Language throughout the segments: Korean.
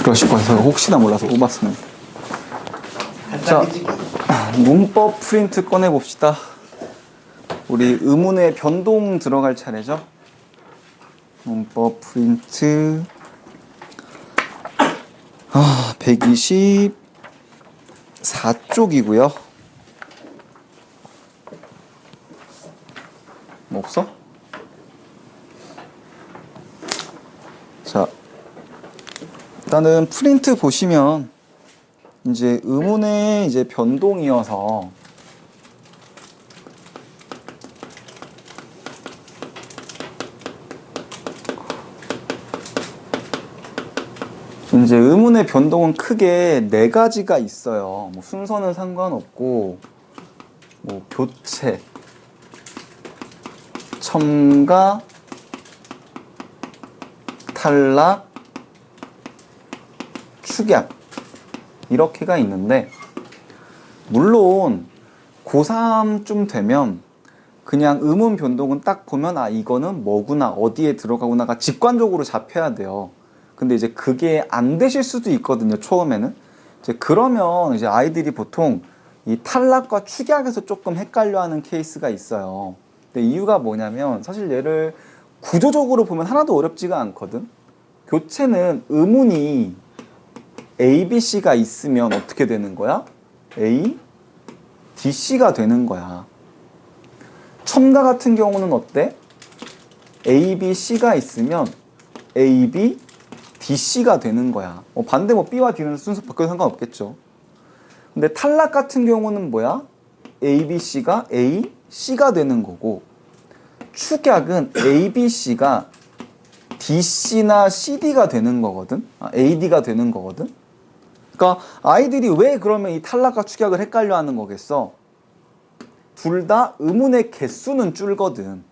그러실 거여서 혹시나 몰라서 뽑았습니다. 자, 문법 프린트 꺼내봅시다. 우리 의문의 변동 들어갈 차례죠. 문법 프린트 124쪽이고요. 뭐 없어? 자, 일단은 프린트 보시면 이제 의문의 이제 변동이어서 이제 의문의 변동은 크게 네 가지가 있어요. 뭐 순서는 상관없고, 뭐 교체, 첨가, 탈락, 축약 이렇게가 있는데, 물론 고3쯤 되면 그냥 의문 변동은 딱 보면 아 이거는 뭐구나 어디에 들어가구나가 직관적으로 잡혀야 돼요. 근데 이제 그게 안 되실 수도 있거든요, 처음에는. 이제 그러면 이제 아이들이 보통 이 탈락과 축약에서 조금 헷갈려하는 케이스가 있어요. 근데 이유가 뭐냐면 사실 얘를 구조적으로 보면 하나도 어렵지가 않거든. 교체는 의문이 A, B, C가 있으면 어떻게 되는 거야? A, D, C가 되는 거야. 첨가 같은 경우는 어때? A, B, C가 있으면 A, B, D, C가 되는 거야. 반대 뭐 B와 D는 순서 바꿔도 상관없겠죠. 근데 탈락 같은 경우는 뭐야? A, B, C가 A, C가 되는 거고, 축약은 A, B, C가 D, C나 C, D가 되는 거거든. A, D가 되는 거거든. 그러니까 아이들이 왜 그러면 이 탈락과 축약을 헷갈려 하는 거겠어? 둘 다 의문의 개수는 줄거든.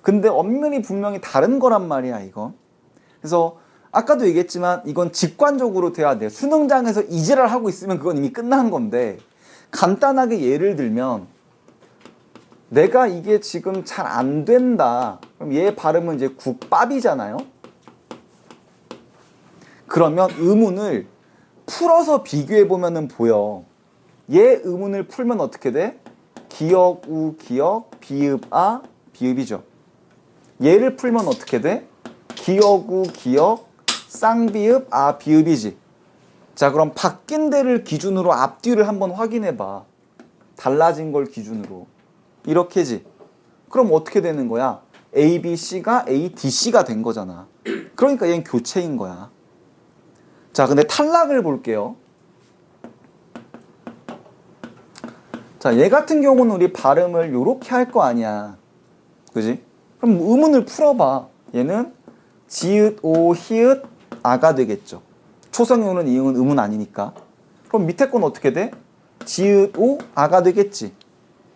근데 엄밀히 분명히 다른 거란 말이야, 이거. 그래서 아까도 얘기했지만 이건 직관적으로 돼야 돼. 수능장에서 이지랄 하고 있으면 그건 이미 끝난 건데, 간단하게 예를 들면 내가 이게 지금 잘 안 된다. 그럼 얘 발음은 이제 국밥이잖아요. 그러면 의문을 풀어서 비교해 보면은 보여. 얘 의문을 풀면 어떻게 돼? 기역, 우, 기역, 비읍, 아, 비읍이죠. 얘를 풀면 어떻게 돼? 기역, 우, 기역, 쌍비읍, 아, 비읍이지. 자, 그럼 바뀐 데를 기준으로 앞뒤를 한번 확인해 봐. 달라진 걸 기준으로. 이렇게지. 그럼 어떻게 되는 거야? A, B, C가 A, D, C가 된 거잖아. 그러니까 얘는 교체인 거야. 자, 근데 탈락을 볼게요. 자, 얘 같은 경우는 우리 발음을 요렇게 할 거 아니야. 그지? 그럼 의문을 풀어봐. 얘는 지읒, 오, 히읗, 아가 되겠죠. 초성이 오는 이응은 의문 아니니까. 그럼 밑에 건 어떻게 돼? 지읒, 오, 아가 되겠지.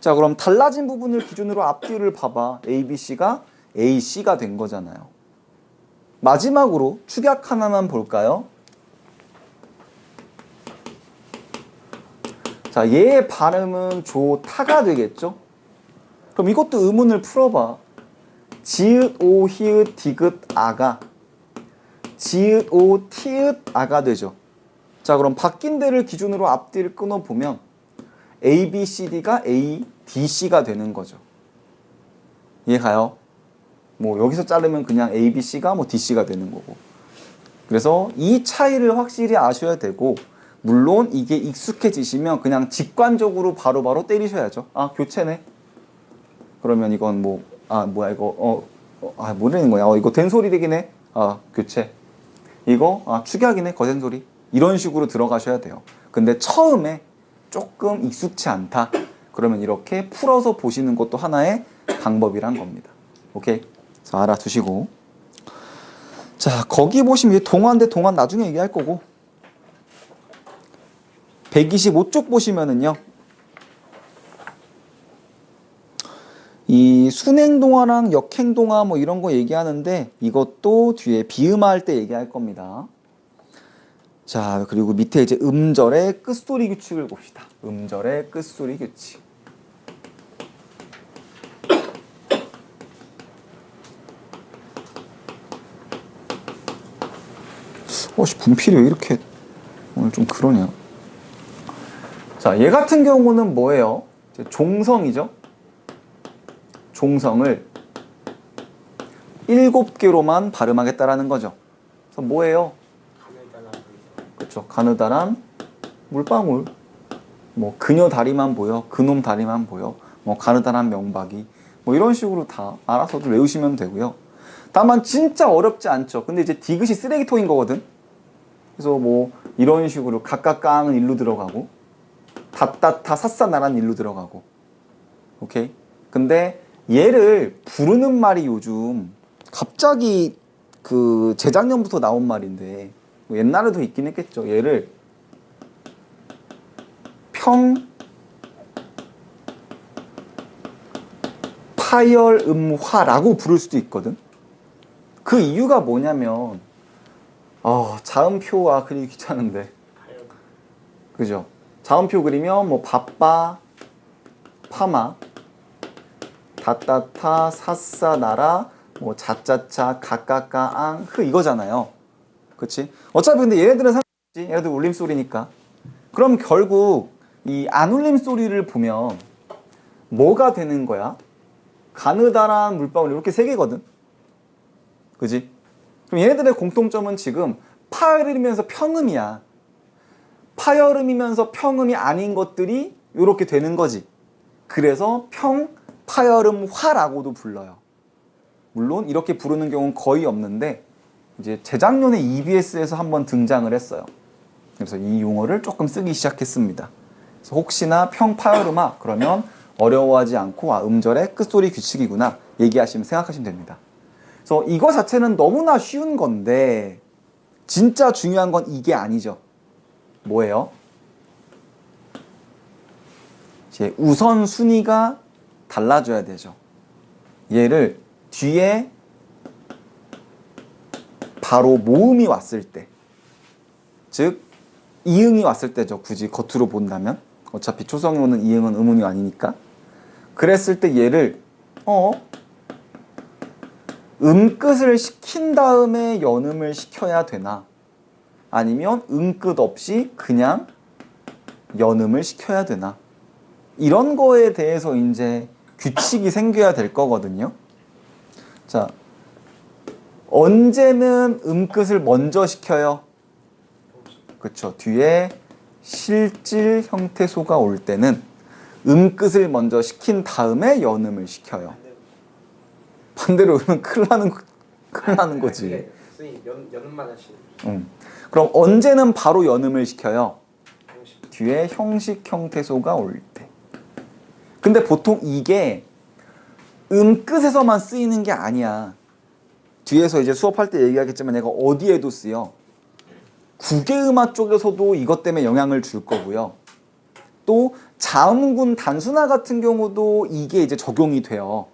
자, 그럼 달라진 부분을 기준으로 앞뒤를 봐봐. A, B, C가 A, C가 된 거잖아요. 마지막으로 축약 하나만 볼까요? 자, 얘의 발음은 조타가 되겠죠? 그럼 이것도 의문을 풀어봐. 지읒, 오, 히읗, 디귿, 아가. 지읒, 오, 티읒, 아가 되죠. 자, 그럼 바뀐 데를 기준으로 앞뒤를 끊어보면 A, B, C, D가 A, D, C가 되는 거죠. 이해가요? 뭐 여기서 자르면 그냥 A, B, C가 뭐 D, C가 되는 거고. 그래서 이 차이를 확실히 아셔야 되고, 물론 이게 익숙해지시면 그냥 직관적으로 바로바로 때리셔야죠. 아, 교체네. 그러면 이건 뭐, 아, 뭐야, 이거, 뭐라는 거야. 이거 된소리 되긴 해. 아, 교체. 이거, 축약이네. 거센소리. 이런 식으로 들어가셔야 돼요. 근데 처음에 조금 익숙치 않다. 그러면 이렇게 풀어서 보시는 것도 하나의 방법이란 겁니다. 오케이? 자, 알아두시고. 자, 거기 보시면 동안 대 동안 나중에 얘기할 거고. 125쪽 보시면은요. 이 순행동화랑 역행동화 뭐 이런 거 얘기하는데 이것도 뒤에 비음화 할 때 얘기할 겁니다. 자, 그리고 밑에 이제 음절의 끝소리 규칙을 봅시다. 음절의 끝소리 규칙. 분필이 왜 이렇게 오늘 좀 그러냐. 자, 얘 같은 경우는 뭐예요? 종성이죠. 종성을 7개로만 발음하겠다라는 거죠. 그래서 뭐예요? 그렇죠. 가느다란 물방울. 뭐 그녀 다리만 보여, 그놈 다리만 보여, 뭐 가느다란 명박이, 뭐 이런 식으로 다 알아서도 외우시면 되고요. 다만 진짜 어렵지 않죠. 근데 이제 디귿이 쓰레기통인 거거든. 그래서 뭐 이런 식으로 각각깡은 일로 들어가고, 닷다타 삿사나란 일로 들어가고. 오케이. 근데 얘를 부르는 말이 요즘 갑자기 그 재작년부터 나온 말인데, 뭐 옛날에도 있긴 했겠죠. 얘를 파열음화라고 부를 수도 있거든. 그 이유가 뭐냐면 자음표가 그리기 귀찮은데, 그죠? 자음표 그리면 뭐 바빠, 파마, 다따타, 사싸, 나라, 뭐 자짜차, 가까까앙, 이거잖아요. 그치? 어차피 근데 얘네들은 상관없지. 얘네들 울림소리니까. 그럼 결국 이 안 울림 소리를 보면 뭐가 되는 거야? 가느다란 물방울 이렇게 3개거든. 그지? 그럼 얘네들의 공통점은 지금 파열음이면서 평음이야. 파열음이면서 평음이 아닌 것들이 이렇게 되는 거지. 그래서 파열음화라고도 불러요. 물론 이렇게 부르는 경우는 거의 없는데 이제 재작년에 EBS에서 한번 등장을 했어요. 그래서 이 용어를 조금 쓰기 시작했습니다. 그래서 혹시나 파열음화 그러면 어려워하지 않고 음절의 끝소리 규칙이구나 생각하시면 됩니다. 그래서 이거 자체는 너무나 쉬운 건데 진짜 중요한 건 이게 아니죠. 뭐예요? 이제 우선순위가 달라져야 되죠. 얘를 뒤에 바로 모음이 왔을 때, 즉 이응이 왔을 때죠. 굳이 겉으로 본다면 어차피 초성이 오는 이응은 음운이 아니니까. 그랬을 때 얘를 음끝을 시킨 다음에 연음을 시켜야 되나, 아니면 음끝 없이 그냥 연음을 시켜야 되나, 이런 거에 대해서 이제 규칙이 생겨야 될 거거든요. 자, 언제는 음끝을 먼저 시켜요? 그쵸. 뒤에 실질 형태소가 올 때는 음끝을 먼저 시킨 다음에 연음을 시켜요. 반대로 그러면 큰일 나는 거지. 연음만 하시는. 그럼 언제는 바로 연음을 시켜요? 뒤에 형식 형태소가 올 때. 근데 보통 이게 음끝에서만 쓰이는 게 아니야. 뒤에서 이제 수업할 때 얘기하겠지만 얘가 어디에도 쓰여. 국외음화 쪽에서도 이것 때문에 영향을 줄 거고요. 또 자음군 단순화 같은 경우도 이게 이제 적용이 돼요.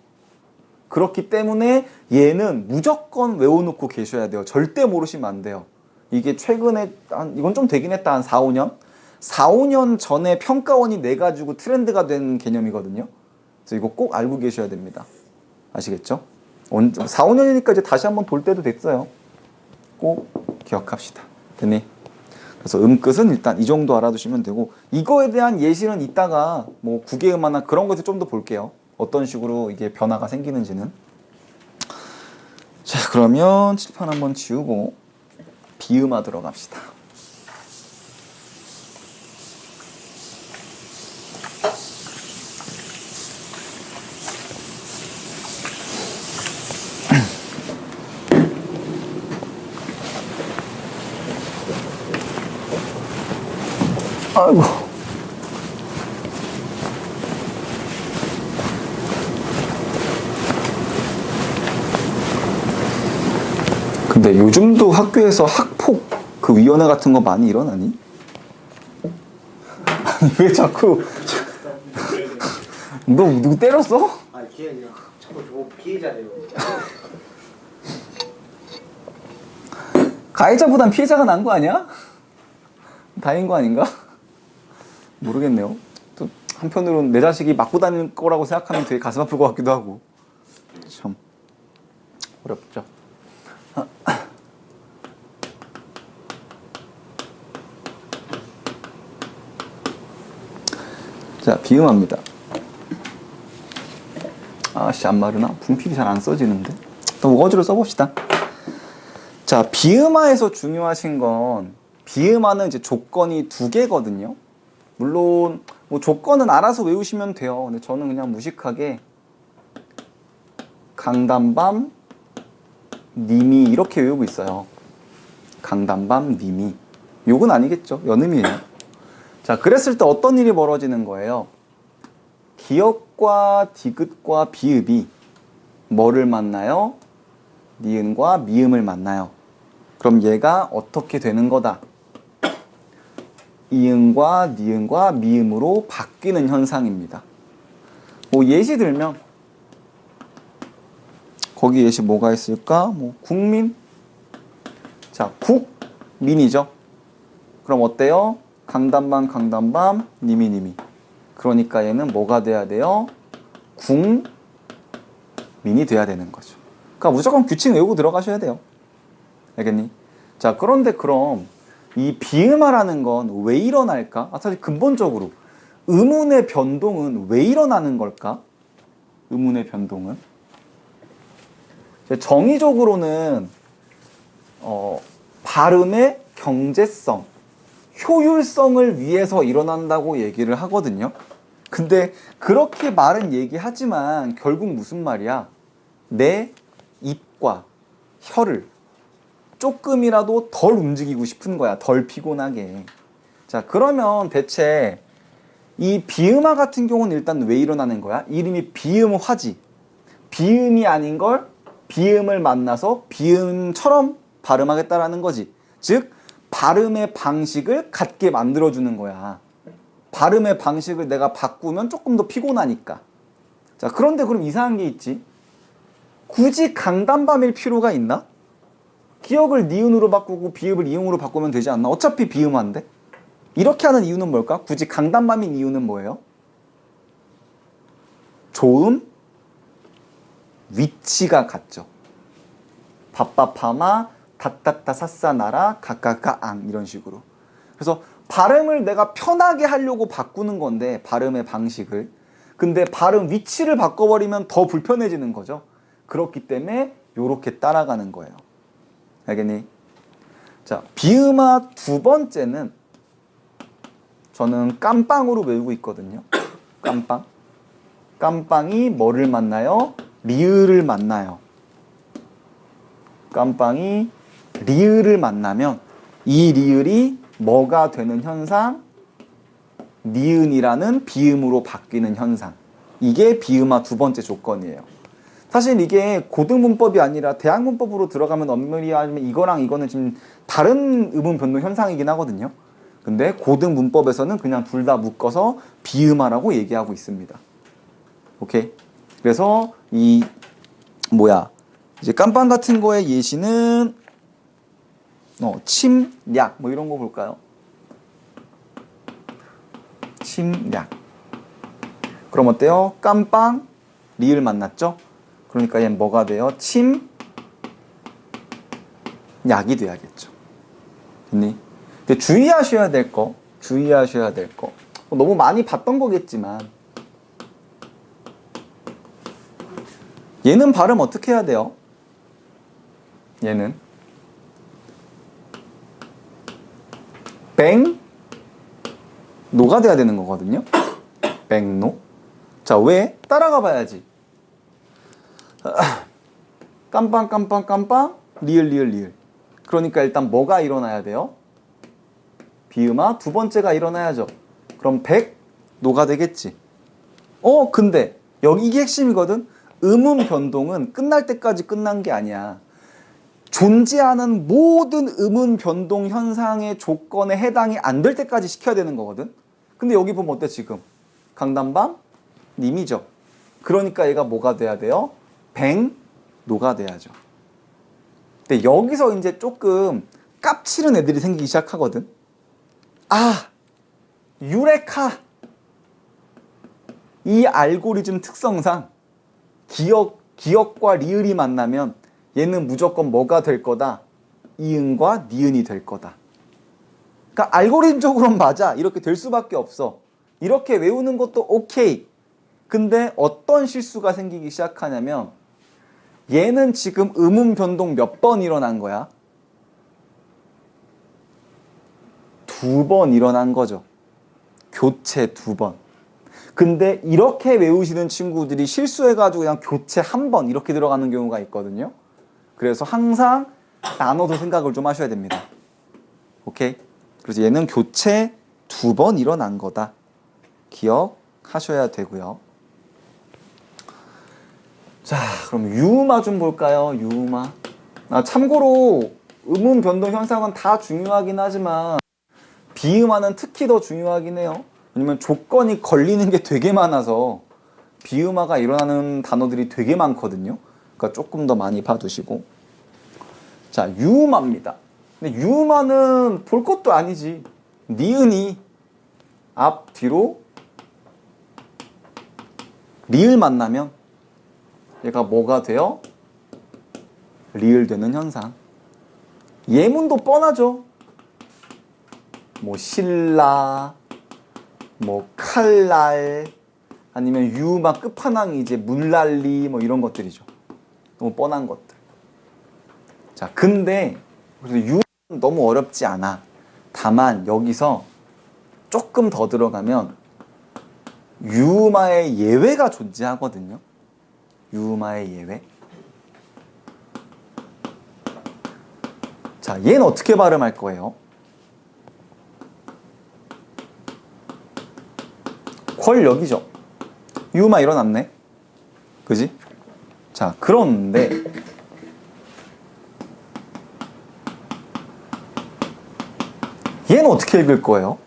그렇기 때문에 얘는 무조건 외워놓고 계셔야 돼요. 절대 모르시면 안 돼요. 이게 최근에 이건 좀 되긴 했다. 한 4, 5년? 4, 5년 전에 평가원이 내가지고 트렌드가 된 개념이거든요. 그래서 이거 꼭 알고 계셔야 됩니다. 아시겠죠? 4, 5년이니까 이제 다시 한번 돌 때도 됐어요. 꼭 기억합시다. 됐니? 그래서 음끝은 일단 이 정도 알아두시면 되고, 이거에 대한 예시는 이따가 뭐 국외음화나 그런 것들 좀 더 볼게요. 어떤 식으로 이게 변화가 생기는지는. 자, 그러면 칠판 한번 지우고 비음화 들어갑시다. 아이고. 근데 요즘도 학교에서 학폭 그 위원회 같은 거 많이 일어나니? 아니, 왜 자꾸 너 누구 때렸어? 아, 걔 자꾸 저거 피해자래요. 가해자보단 피해자가 난 거 아니야? 다행인 거 아닌가? 모르겠네요. 또 한편으로는 내 자식이 맞고 다닐 거라고 생각하면 되게 가슴 아플 것 같기도 하고. 참 어렵죠. 자, 비음합니다. 아씨, 안 마르나? 분필이 잘 안 써지는데. 또 우거지로 써봅시다. 자, 비음화에서 중요하신 건 비음화는 이제 조건이 두 개거든요. 물론 뭐 조건은 알아서 외우시면 돼요. 근데 저는 그냥 무식하게 강단밤 님이 이렇게 외우고 있어요. 강단밤 님이. 욕은 아니겠죠. 연음이에요. 자, 그랬을 때 어떤 일이 벌어지는 거예요? 기역과 디귿과 비읍이 뭐를 만나요? 니은과 미음을 만나요. 그럼 얘가 어떻게 되는 거다? 이응과 니은과 미음으로 바뀌는 현상입니다. 뭐 예시 들면 거기 예시 뭐가 있을까? 뭐 국민? 자, 국민이죠. 그럼 어때요? 강단밤 강단밤 니미 니미. 그러니까 얘는 뭐가 돼야 돼요? 국민이 돼야 되는 거죠. 그러니까 무조건 규칙 외우고 들어가셔야 돼요. 알겠니? 자, 그런데 그럼 이 비음화라는 건 왜 일어날까? 사실 근본적으로 음운의 변동은 왜 일어나는 걸까? 음운의 변동은 정의적으로는 발음의 경제성, 효율성을 위해서 일어난다고 얘기를 하거든요. 근데 그렇게 말은 얘기하지만 결국 무슨 말이야? 내 입과 혀를 조금이라도 덜 움직이고 싶은 거야. 덜 피곤하게. 자, 그러면 대체 이 비음화 같은 경우는 일단 왜 일어나는 거야? 이름이 비음화지. 비음이 아닌 걸 비음을 만나서 비음처럼 발음하겠다라는 거지. 즉 발음의 방식을 갖게 만들어주는 거야. 발음의 방식을 내가 바꾸면 조금 더 피곤하니까. 자, 그런데 그럼 이상한 게 있지. 굳이 강단밤일 필요가 있나? 기역을 니은으로 바꾸고 비읍을 이응으로 바꾸면 되지 않나? 어차피 비음화인데. 이렇게 하는 이유는 뭘까? 굳이 강단밤인 이유는 뭐예요? 조음, 위치가 같죠. 밥밥하마, 닷닷다 사사나라, 가까까앙 이런 식으로. 그래서 발음을 내가 편하게 하려고 바꾸는 건데 발음의 방식을. 근데 발음 위치를 바꿔버리면 더 불편해지는 거죠. 그렇기 때문에 요렇게 따라가는 거예요. 알겠니? 자, 비음화 두 번째는 저는 깜빵으로 외우고 있거든요. 깜빵. 깜빵이 뭐를 만나요? 리을을 만나요. 깜빵이 리을을 만나면 이 리을이 뭐가 되는 현상? 니은이라는 비음으로 바뀌는 현상. 이게 비음화 두 번째 조건이에요. 사실 이게 고등문법이 아니라 대학문법으로 들어가면 엄밀히 하면 이거랑 이거는 지금 다른 음운 변동 현상이긴 하거든요. 근데 고등문법에서는 그냥 둘 다 묶어서 비음화라고 얘기하고 있습니다. 오케이? 그래서 이 이제 깜빵 같은 거의 예시는 침략 뭐 이런 거 볼까요? 침략. 그럼 어때요? 깜빵 리을 만났죠? 그러니까 얘는 뭐가 돼요? 침약이 돼야겠죠. 됐니? 근데 주의하셔야 될 거. 너무 많이 봤던 거겠지만 얘는 발음 어떻게 해야 돼요? 얘는 뱅노가 돼야 되는 거거든요. 뱅노. 자, 왜? 따라가 봐야지. 깜빵 깜빵 깜빵 리을. 그러니까 일단 뭐가 일어나야 돼요? 비음화 두 번째가 일어나야죠. 그럼 백노가 되겠지. 근데 여기 이게 핵심이거든. 음운 변동은 끝날 때까지 끝난 게 아니야. 존재하는 모든 음운 변동 현상의 조건에 해당이 안 될 때까지 시켜야 되는 거거든. 근데 여기 보면 어때 지금? 강단밤 님이죠. 그러니까 얘가 뭐가 돼야 돼요? 뱅노가 돼야죠. 근데 여기서 이제 조금 깝치는 애들이 생기기 시작하거든. 유레카. 이 알고리즘 특성상 기역과 리을이 만나면 얘는 무조건 뭐가 될 거다? 이응과 니은이 될 거다. 그러니까 알고리즘적으로는 맞아. 이렇게 될 수밖에 없어. 이렇게 외우는 것도 오케이. 근데 어떤 실수가 생기기 시작하냐면 얘는 지금 음운 변동 몇 번 일어난 거야? 2번 일어난 거죠. 교체 2번. 근데 이렇게 외우시는 친구들이 실수해가지고 그냥 교체 1번 이렇게 들어가는 경우가 있거든요. 그래서 항상 나눠서 생각을 좀 하셔야 됩니다. 오케이? 그래서 얘는 교체 2번 일어난 거다. 기억하셔야 되고요. 자, 그럼 유음화 좀 볼까요? 유음화. 참고로 음운 변동 현상은 다 중요하긴 하지만 비음화는 특히 더 중요하긴 해요. 왜냐면 조건이 걸리는 게 되게 많아서 비음화가 일어나는 단어들이 되게 많거든요. 그러니까 조금 더 많이 봐두시고. 자, 유음화입니다. 근데 유음화는 볼 것도 아니지. 니은이 앞, 뒤로 리을 만나면 얘가 뭐가 돼요? 리을 되는 현상. 예문도 뻔하죠. 뭐 신라, 뭐 칼날, 아니면 유음화 끝판왕이 이제 물난리 뭐 이런 것들이죠. 너무 뻔한 것들. 자, 근데 유음은 너무 어렵지 않아. 다만 여기서 조금 더 들어가면 유음화의 예외가 존재하거든요. 유음화의 예외. 자, 얘는 어떻게 발음할 거예요? 권력이죠. 유음화 일어났네. 그지? 자, 그런데 얘는 어떻게 읽을 거예요?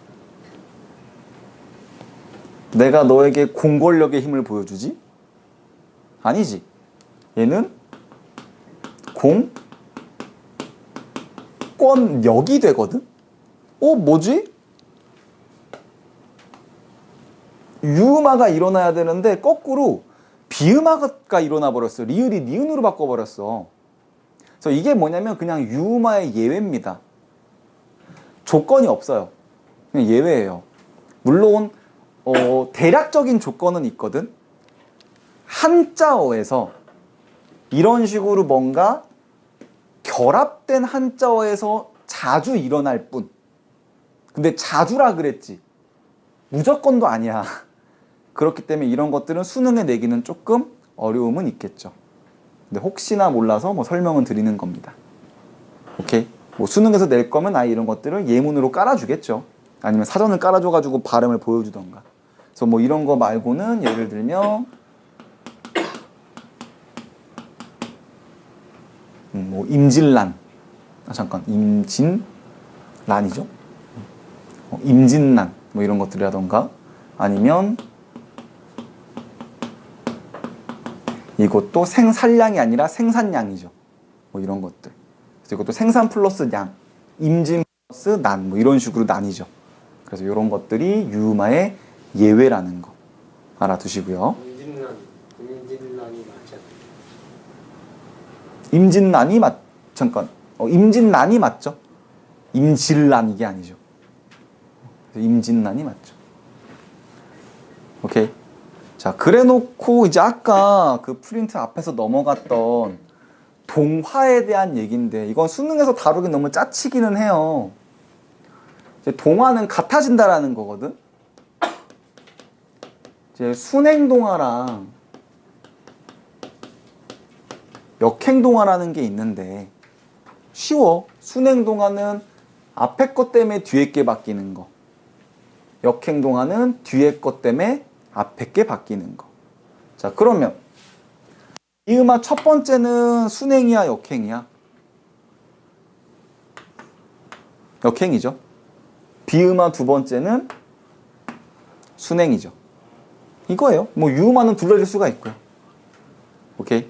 내가 너에게 공권력의 힘을 보여주지? 아니지. 얘는 공권력이 되거든? 뭐지? 유음화가 일어나야 되는데 거꾸로 비음화가 일어나 버렸어. 리을이 니은으로 바꿔버렸어. 그래서 이게 뭐냐면 그냥 유음화의 예외입니다. 조건이 없어요. 그냥 예외예요. 물론 대략적인 조건은 있거든. 한자어에서 이런 식으로 뭔가 결합된 한자어에서 자주 일어날 뿐. 근데 자주라 그랬지. 무조건도 아니야. 그렇기 때문에 이런 것들은 수능에 내기는 조금 어려움은 있겠죠. 근데 혹시나 몰라서 뭐 설명은 드리는 겁니다. 오케이? 뭐 수능에서 낼 거면 아예 이런 것들을 예문으로 깔아주겠죠. 아니면 사전을 깔아줘가지고 발음을 보여주던가. 그래서 뭐 이런 거 말고는 예를 들면 뭐 임진란. 잠깐 임진란이죠. 임진란 뭐 이런 것들이라던가 아니면 이것도 생산량이 아니라 생산량이죠. 뭐 이런 것들. 그래서 이것도 생산 플러스 량, 임진 플러스 난 뭐 이런 식으로 나뉘죠. 그래서 이런 것들이 유음화의 예외라는 거 알아두시고요. 임진란이 맞죠? 임진란이 잠깐. 임진란이 맞죠? 임진란 이게 아니죠. 임진란이 맞죠. 오케이. 자, 그래 놓고 이제 아까 그 프린트 앞에서 넘어갔던 동화에 대한 얘기인데 이건 수능에서 다루기 너무 짜치기는 해요. 이제 동화는 같아진다라는 거거든. 이제 순행동화랑 역행동화라는 게 있는데 쉬워. 순행동화는 앞에 것 때문에 뒤에 게 바뀌는 거. 역행동화는 뒤에 것 때문에 앞에 게 바뀌는 거. 자, 그러면 이음화 첫 번째는 순행이야, 역행이야? 역행이죠. 비음화 두 번째는 순행이죠. 이거예요. 뭐 유음화는 둘러질 수가 있고요. 오케이.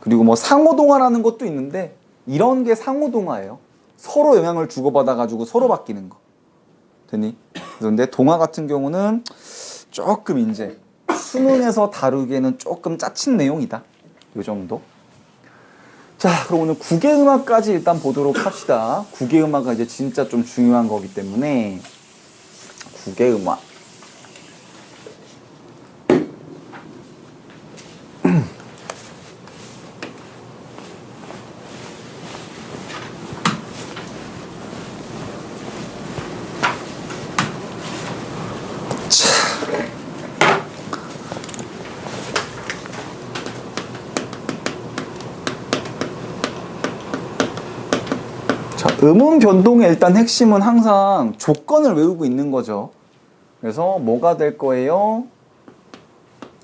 그리고 뭐 상호동화라는 것도 있는데 이런 게 상호동화예요. 서로 영향을 주고받아가지고 서로 바뀌는 거. 되니? 그런데 동화 같은 경우는 조금 이제 수능에서 다루기에는 조금 짜친 내용이다. 요 정도. 자, 그럼 오늘 국외음악까지 일단 보도록 합시다. 국외음악은 이제 진짜 좀 중요한 거기 때문에 국외음악. 음운 변동의 일단 핵심은 항상 조건을 외우고 있는 거죠. 그래서 뭐가 될 거예요?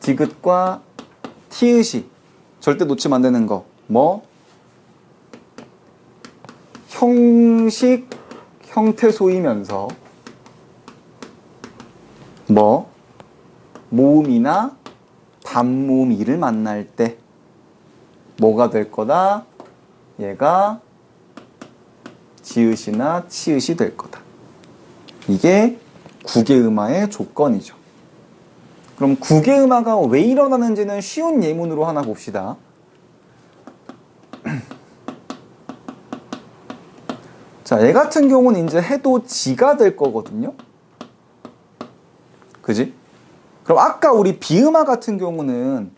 디귿과 티읕이 절대 놓치면 안 되는 거. 뭐? 형식, 형태소이면서 뭐? 모음이나 반모음이를 만날 때 뭐가 될 거다? 얘가 지읒이나 치읒이 될 거다. 이게 구개음화의 조건이죠. 그럼 구개음화가 왜 일어나는지는 쉬운 예문으로 하나 봅시다. 자, 얘 같은 경우는 이제 해도 지가 될 거거든요. 그지? 그럼 아까 우리 비음화 같은 경우는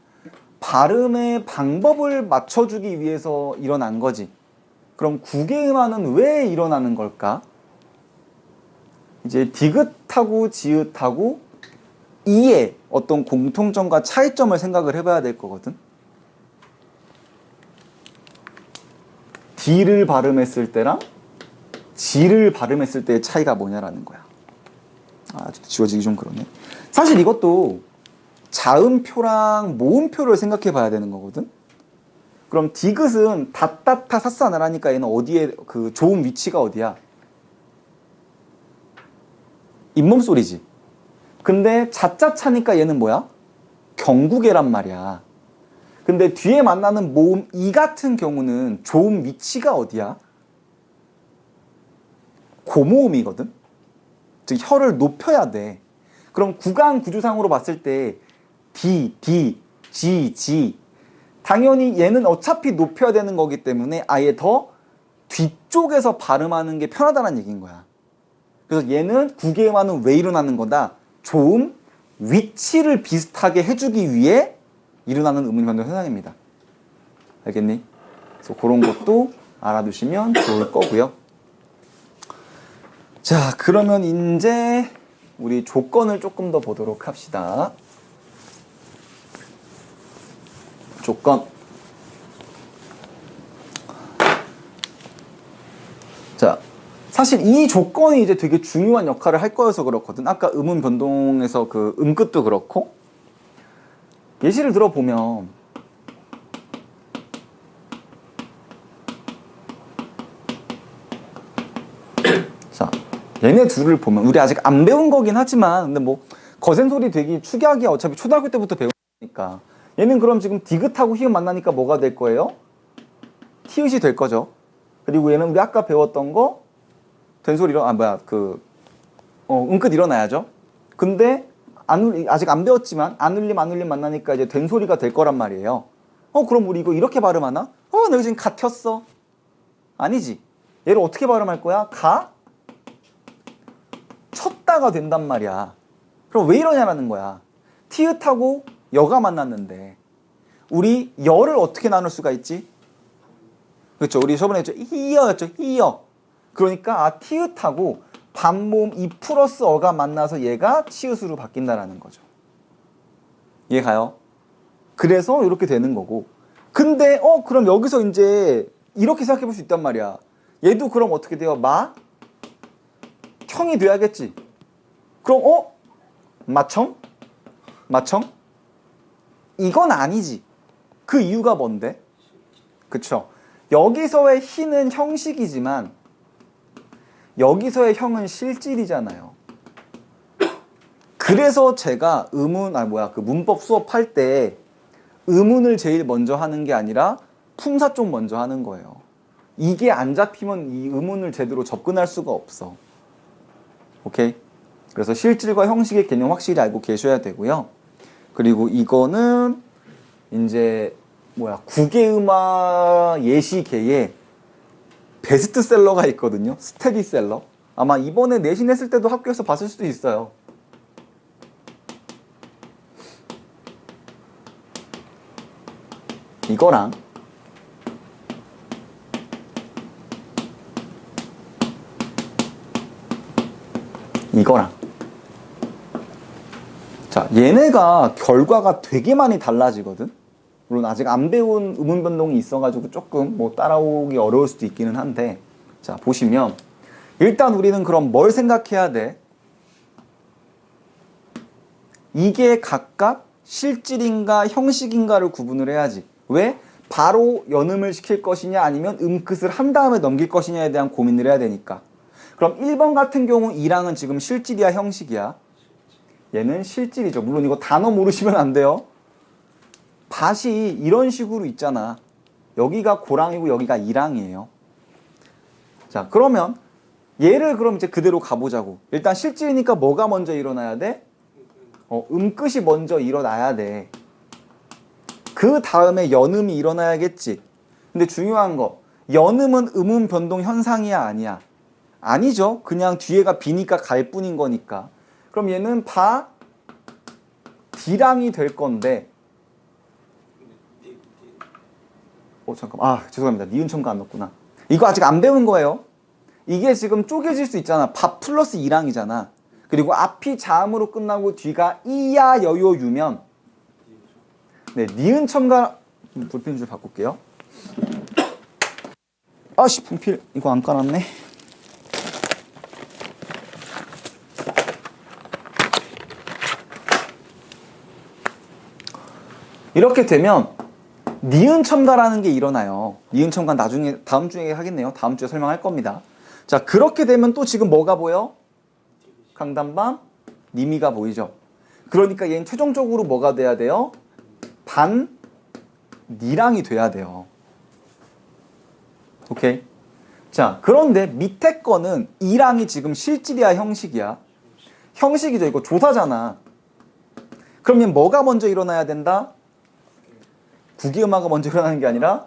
발음의 방법을 맞춰주기 위해서 일어난 거지. 그럼 구개음화는 왜 일어나는 걸까? 이제 디귿하고 지읒하고 이의 어떤 공통점과 차이점을 생각을 해봐야 될 거거든. D를 발음했을 때랑 G를 발음했을 때의 차이가 뭐냐라는 거야. 아, 지워지기 좀 그러네. 사실 이것도 자음표랑 모음표를 생각해 봐야 되는 거거든. 그럼 디귿은 닷다타 사사나라니까 얘는 어디에 그 좋은 위치가 어디야? 잇몸 소리지. 근데 자짜차니까 얘는 뭐야? 경구개란 말이야. 근데 뒤에 만나는 모음 이 같은 경우는 좋은 위치가 어디야? 고모음이거든. 즉 혀를 높여야 돼. 그럼 구강 구조상으로 봤을 때 D, G, G 당연히 얘는 어차피 높여야 되는 거기 때문에 아예 더 뒤쪽에서 발음하는 게 편하다는 얘기인 거야. 그래서 얘는 구개음화는 왜 일어나는 거다? 좋은 위치를 비슷하게 해주기 위해 일어나는 음운변동 현상입니다. 알겠니? 그래서 그런 것도 알아두시면 좋을 거고요. 자, 그러면 이제 우리 조건을 조금 더 보도록 합시다. 조건. 자, 사실 이 조건이 이제 되게 중요한 역할을 할 거여서 그렇거든. 아까 음운 변동에서 그 음끝도 그렇고. 예시를 들어보면 자, 얘네 둘을 보면 우리 아직 안 배운 거긴 하지만 근데 뭐 거센 소리 되기 축약이 어차피 초등학교 때부터 배우니까 얘는 그럼 지금 디귿하고 히읗 만나니까 뭐가 될 거예요? 티읕이 될 거죠. 그리고 얘는 우리 아까 배웠던 거 된소리로 음끝 일어나야죠. 근데 아직 안 배웠지만 안 울림 만나니까 이제 된소리가 될 거란 말이에요. 그럼 우리 이거 이렇게 발음하나? 내가 지금 갓혔어. 아니지. 얘를 어떻게 발음할 거야? 쳤다가 된단 말이야. 그럼 왜 이러냐라는 거야. 티읕하고 여가 만났는데 우리 여를 어떻게 나눌 수가 있지? 그렇죠. 우리 저번에 했죠. 히여였죠. 히여. 그러니까 티읕하고 반모음 이 플러스 어가 만나서 얘가 치읓으로 바뀐다라는 거죠. 이해가요? 그래서 이렇게 되는 거고. 근데 그럼 여기서 이제 이렇게 생각해 볼 수 있단 말이야. 얘도 그럼 어떻게 돼요? 청이 돼야겠지. 그럼 마청? 이건 아니지. 그 이유가 뭔데? 그쵸? 여기서의 희는 형식이지만 여기서의 형은 실질이잖아요. 그래서 제가 문법 수업할 때 음운을 제일 먼저 하는 게 아니라 품사 쪽 먼저 하는 거예요. 이게 안 잡히면 이 음운을 제대로 접근할 수가 없어. 오케이? 그래서 실질과 형식의 개념 확실히 알고 계셔야 되고요. 그리고 이거는 이제 구개음화 예시계에 베스트셀러가 있거든요. 스테디셀러. 아마 이번에 내신했을 때도 학교에서 봤을 수도 있어요. 이거랑 자, 얘네가 결과가 되게 많이 달라지거든. 물론 아직 안 배운 음운 변동이 있어가지고 조금 따라오기 어려울 수도 있기는 한데 자, 보시면 일단 우리는 그럼 뭘 생각해야 돼? 이게 각각 실질인가 형식인가를 구분을 해야지. 왜? 바로 연음을 시킬 것이냐 아니면 음끝을 한 다음에 넘길 것이냐에 대한 고민을 해야 되니까. 그럼 1번 같은 경우 이랑은 지금 실질이야 형식이야? 얘는 실질이죠. 물론 이거 단어 모르시면 안 돼요. 밭이 이런 식으로 있잖아. 여기가 고랑이고 여기가 이랑이에요. 자, 그러면 얘를 그럼 이제 그대로 가보자고. 일단 실질이니까 뭐가 먼저 일어나야 돼? 음끝이 먼저 일어나야 돼. 그 다음에 연음이 일어나야겠지. 근데 중요한 거, 연음은 음운 변동 현상이야 아니야? 아니죠. 그냥 뒤에가 비니까 갈 뿐인 거니까. 그럼 얘는 D랑이 될 건데, 잠깐만. 죄송합니다. 니은첨가 안 넣었구나. 이거 아직 안 배운 거예요. 이게 지금 쪼개질 수 있잖아. 밥 플러스 이랑이잖아. 그리고 앞이 자음으로 끝나고 뒤가 이야 여요 유면, 네, 니은첨가, 볼펜 줄 바꿀게요. 아씨, 분필 이거 안 깔았네. 이렇게 되면 니은첨가라는 게 일어나요. 니은첨가 나중에 다음 주에 하겠네요. 다음 주에 설명할 겁니다. 자, 그렇게 되면 또 지금 뭐가 보여? 강단방, 니미가 보이죠. 그러니까 얘는 최종적으로 뭐가 돼야 돼요? 니랑이 돼야 돼요. 오케이? 자, 그런데 밑에 거는 이랑이 지금 실질이야 형식이야? 형식이죠. 이거 조사잖아. 그러면 뭐가 먼저 일어나야 된다? 국이음화가 먼저 일어나는 게 아니라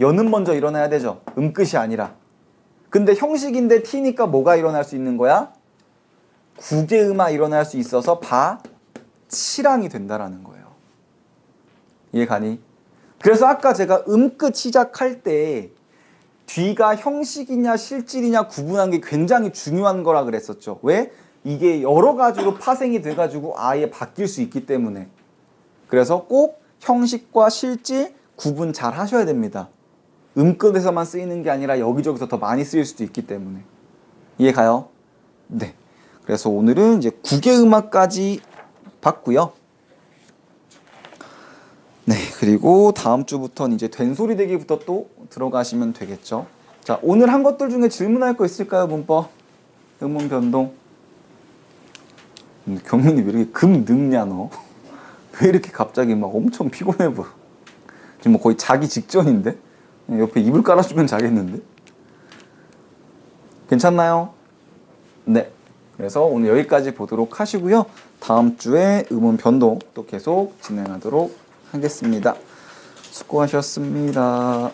연음 먼저 일어나야 되죠. 음끝이 아니라. 근데 형식인데 T니까 뭐가 일어날 수 있는 거야? 국의음화 일어날 수 있어서 치랑이 된다라는 거예요. 이해 가니? 그래서 아까 제가 음끝 시작할 때 뒤가 형식이냐 실질이냐 구분하는 게 굉장히 중요한 거라 그랬었죠. 왜? 이게 여러 가지로 파생이 돼가지고 아예 바뀔 수 있기 때문에. 그래서 꼭 형식과 실질 구분 잘 하셔야 됩니다. 음끝에서만 쓰이는 게 아니라 여기저기서 더 많이 쓰일 수도 있기 때문에. 이해 가요? 네. 그래서 오늘은 이제 국의음화까지 봤고요. 네, 그리고 다음 주부터는 이제 된소리 대기부터 또 들어가시면 되겠죠. 자, 오늘 한 것들 중에 질문할 거 있을까요, 문법? 음운 변동. 경민이 왜 이렇게 금 늙냐, 너? 왜 이렇게 갑자기 막 엄청 피곤해 보여? 지금 뭐 거의 자기 직전인데? 옆에 이불 깔아주면 자겠는데? 괜찮나요? 네. 그래서 오늘 여기까지 보도록 하시고요. 다음 주에 음운 변동 또 계속 진행하도록 하겠습니다. 수고하셨습니다.